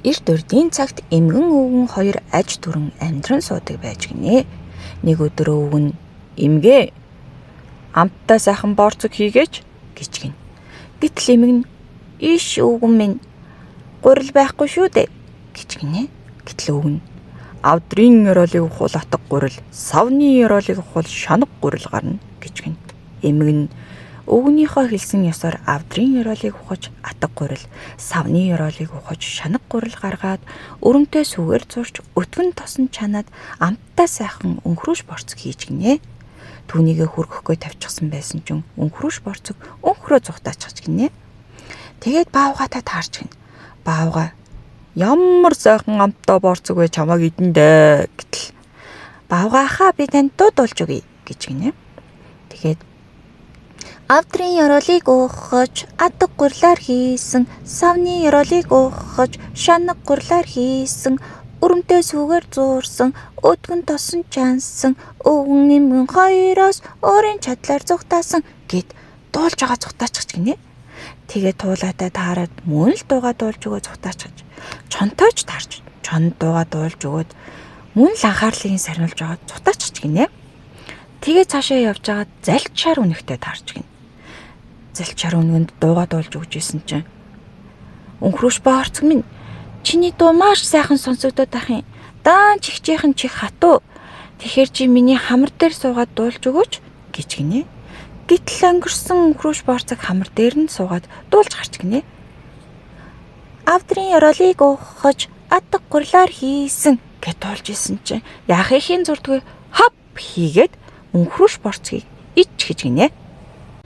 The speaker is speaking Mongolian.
Эрт урдын цагт эмгэн өвгөн хоёр аж түрэн амьдран суудаг байж гинэ. Нэг өдөр өвгөн "Эмгээ, амттай сайхан борцог хийгээч" гэж гин. Гэтэл эмгэн "Иш өвгөн минь, гурил байхгүй шүү дээ" гэж гинэ. Гэтэл өвгөн "Авдрын ёроолыг ухвал атга гурил, савны ёроолыг ухвал шанаг гурил гарна" гэж гин. Эмгэн өвгөнийхөө хэлсэн ёсоор авдрын ёроолыг ухаж атга гурил, савны ёроолыг ухаж шанаг гурил гаргаад өрөмтэй сүгээр зурч өтгөн тосон чанаад амттай сайхан өнхрөөш борцог хийж гинэ. Түүнийгээ хүргэхгүй тавьчихсан байсан чинь өнхрөөш борцог өнхрөө зүхтаачих гинэ. Тэгээд баавгатаа таарч гин. Баавга "Ямар сайхан амттай борцог вэ чамайг идэндээ" гэтэл "Баавга хаа би танд дуудуулж өгье" гэж гинэ. Тэгээд авдрын ёроолыг ухаж атга гурилаар хийсэн, савны ёроолыг ухаж шанаг гурилаар хийсэн, өрөмтэй сүгээр зуурсан, өтгөн тосон чансан, өвгөн эмгэн хоёроос өөрийн чадлаар зүхтаасан гэд дуулж байгаа зүхтаачих гинэ. Тэгээ туулаатай таарад мөн л дуугаа дуулж өгөө зүхтаачих. Чонтойч таарч, чонд дуугаа дуулж өгөөд мөн л анхаарлыг сарниулж байгаа зүхтаачих гинэ. Тэгээ цаашаа явж байгаа залчаар үнэхтэй таарч гин. Залчаар үнэнд дуугаа дуулж өгч исэн чинь "Өнхрөөш борцог минь, чиний дуу маш сайхан сонсогдоод байх юм. Даан чихжийнхэн чих хатуу. Тэгэхээр чи миний хамар дээр суугаад дуулж өгөөч" гэж гинэ. Гэтэл өнгөрсөн өнхрөөш борцог хамар дээр нь суугаад дуулж гарч гинэ. "Авдрын ёроолыг ухаж атга гурилаар хийсэн" гэж дуулж исэн чинь яах ихийн зурдгүй хап хийгээд өнхрөөш борцгийг ич гэж гинэ.